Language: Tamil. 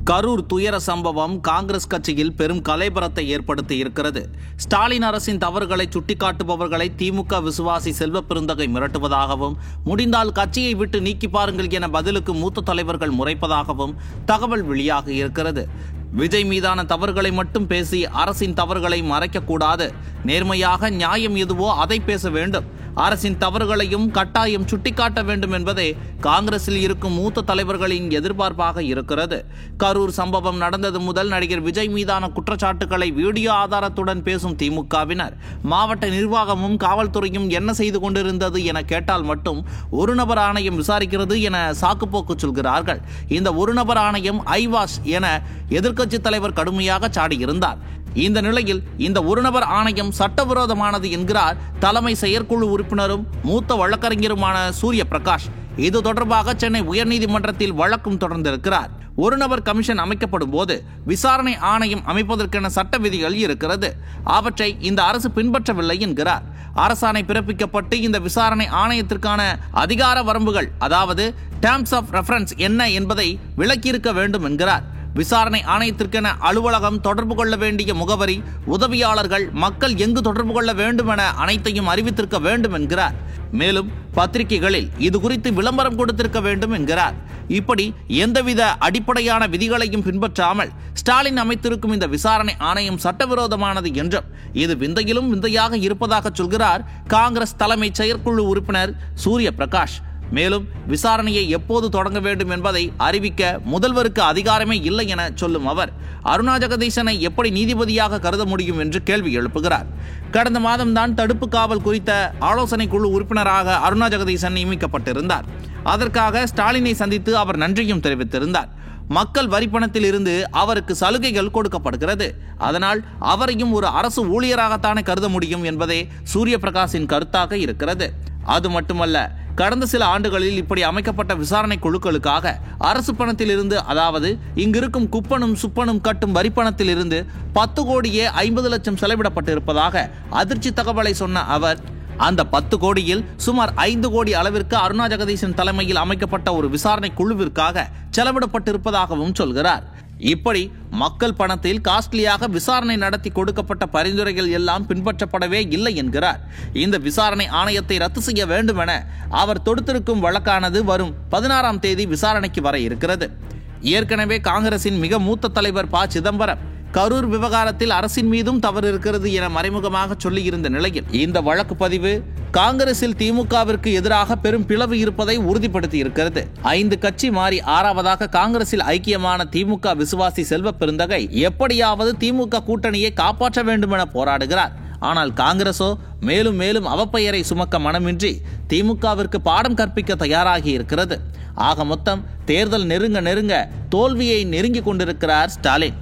கரூர் துயர சம்பவம் காங்கிரஸ் கட்சியில் பெரும் கலைபரத்தை ஏற்படுத்தி இருக்கிறது. ஸ்டாலின் அரசின் தவறுகளை சுட்டிக்காட்டுபவர்களை திமுக விசுவாசி செல்வ பெருந்தகை மிரட்டுவதாகவும், முடிந்தால் கட்சியை விட்டு நீக்கி பாருங்கள் என பதிலுக்கு மூத்த தலைவர்கள் முறைப்பதாகவும் தகவல் வெளியாகி இருக்கிறது. விஜய் மீதான தவறுகளை மட்டும் பேசி அரசின் தவறுகளை மறைக்கக்கூடாது. நேர்மையாக நியாயம் எதுவோ அதை பேச வேண்டும். அரசின் தவறுகளையும் கட்டாயம் சுட்டிக்காட்ட வேண்டும் என்பதே காங்கிரஸில் இருக்கும் மூத்த தலைவர்களின் எதிர்பார்ப்பாக இருக்கிறது. கரூர் சம்பவம் நடந்தது முதல் நடிகர் விஜய் மீதான குற்றச்சாட்டுகளை வீடியோ ஆதாரத்துடன் பேசும் திமுகவினர், மாவட்ட நிர்வாகமும் காவல்துறையும் என்ன செய்து கொண்டிருந்தது என கேட்டால் மட்டும் ஒரு நபர் ஆணையம் விசாரிக்கிறது என சாக்குப்போக்கு சொல்கிறார்கள். இந்த ஒரு நபர் ஆணையம் ஐவாஷ் என எதிர்க்கட்சி தலைவர் கடுமையாக சாடியிருந்தார். இந்த நிலையில் இந்த ஒருநபர் ஆணையம் சட்டவிரோதமானது என்கிறார் தலைமை செயற்குழு உறுப்பினரும் மூத்த வழக்கறிஞருமான சூரிய பிரகாஷ். இது தொடர்பாக சென்னை உயர்நீதிமன்றத்தில் வழக்கும் தொடர்ந்திருக்கிறார். ஒரு நபர் கமிஷன் அமைக்கப்படும் போது விசாரணை ஆணையம் அமைப்பதற்கென சட்ட விதிகள் இருக்கிறது. அவற்றை இந்த அரசு பின்பற்றவில்லை என்கிறார். அரசாணை பிறப்பிக்கப்பட்டு இந்த விசாரணை ஆணையத்திற்கான அதிகார வரம்புகள், அதாவது டேர்ம்ஸ் ஆஃப் ரெஃபரன்ஸ் என்ன என்பதை விளக்கியிருக்க வேண்டும் என்கிறார். விசாரணை ஆணையத்திற்கென அலுவலகம், தொடர்பு கொள்ள வேண்டிய முகவரி, உதவியாளர்கள், மக்கள் எங்கு தொடர்பு கொள்ள வேண்டும் என அனைத்தையும் அறிவித்திருக்க வேண்டும் என்கிறார். மேலும் பத்திரிகைகளில் இது குறித்து விளம்பரம் கொடுத்திருக்க வேண்டும் என்கிறார். இப்படி எந்தவித அடிப்படையான விதிகளையும் பின்பற்றாமல் ஸ்டாலின் அமைத்திருக்கும் இந்த விசாரணை ஆணையம் சட்டவிரோதமானது என்றும், இது விந்தையிலும் விந்தையாக இருப்பதாக சொல்கிறார் காங்கிரஸ் தலைமை செயற்குழு உறுப்பினர் சூரிய பிரகாஷ். மேலும் விசாரணையை எப்போது தொடங்க வேண்டும் என்பதை அறிவிக்க முதல்வருக்கு அதிகாரமே இல்லை என சொல்லும் அவர், அருணா ஜெகதீசனை எப்படி நீதிபதியாக கருத முடியும் என்று கேள்வி எழுப்புகிறார். கடந்த மாதம்தான் தடுப்பு காவல் குறித்த ஆலோசனை குழு உறுப்பினராக அருணா ஜெகதீசன் நியமிக்கப்பட்டிருந்தார். அதற்காக ஸ்டாலினை சந்தித்து அவர் நன்றியும் தெரிவித்திருந்தார். மக்கள் வரிப்பணத்தில் இருந்து அவருக்கு சலுகைகள் கொடுக்கப்படுகிறது. அதனால் அவரையும் ஒரு அரசு ஊழியராகத்தானே கருத முடியும் என்பதே சூரிய பிரகாஷின் கருத்தாக இருக்கிறது. அது மட்டுமல்ல, கடந்த சில ஆண்டுகளில் இப்படி அமைக்கப்பட்ட விசாரணை குழுக்களுக்காக அரசு பணத்தில் இருந்து, அதாவது இங்கிருக்கும் குப்பனும் சுப்பனும் கட்டும் வரிப்பணத்தில் இருந்து 10 கோடியே 50 லட்சம் செலவிடப்பட்டிருப்பதாக அதிர்ச்சி தகவலை சொன்ன அவர், அந்த 10 கோடியில் சுமார் 5 கோடி அளவிற்கு அருணா ஜெகதீசன் தலைமையில் அமைக்கப்பட்ட ஒரு விசாரணை குழுவிற்காக செலவிடப்பட்டிருப்பதாகவும் சொல்கிறார். இப்படி மக்கள் பணத்தில் காஸ்ட்லியாக விசாரணை நடத்தி கொடுக்கப்பட்ட பரிந்துரைகள் எல்லாம் பின்பற்றப்படவே இல்லை என்கிறார். இந்த விசாரணை ஆணையத்தை ரத்து செய்ய வேண்டும் என அவர் தொடுத்திருக்கும் வழக்கானது வரும் 16ஆம் தேதி விசாரணைக்கு வர இருக்கிறது. ஏற்கனவே காங்கிரசின் மிக மூத்த தலைவர் ப. சிதம்பரம் கரூர் விவகாரத்தில் அரசின் மீதும் தவறு இருக்கிறது என மறைமுகமாக சொல்லியிருந்த நிலையில் இந்த வழக்கு பதிவு காங்கிரசில் திமுகவிற்கு எதிராக பெரும் பிளவு இருப்பதை உறுதிப்படுத்தி இருக்கிறது. 5 கட்சி மாறி 6வதாக காங்கிரசில் ஐக்கியமான திமுக விசுவாசி செல்வ பெருந்தகை எப்படியாவது திமுக கூட்டணியை காப்பாற்ற வேண்டும் என போராடுகிறார். ஆனால் காங்கிரசோ மேலும் மேலும் அவப்பெயரை சுமக்க மனமின்றி திமுகவிற்கு பாடம் கற்பிக்க தயாராகி இருக்கிறது. ஆக மொத்தம் தேர்தல் நெருங்க நெருங்க தோல்வியை நெருங்கி கொண்டிருக்கிறார் ஸ்டாலின்.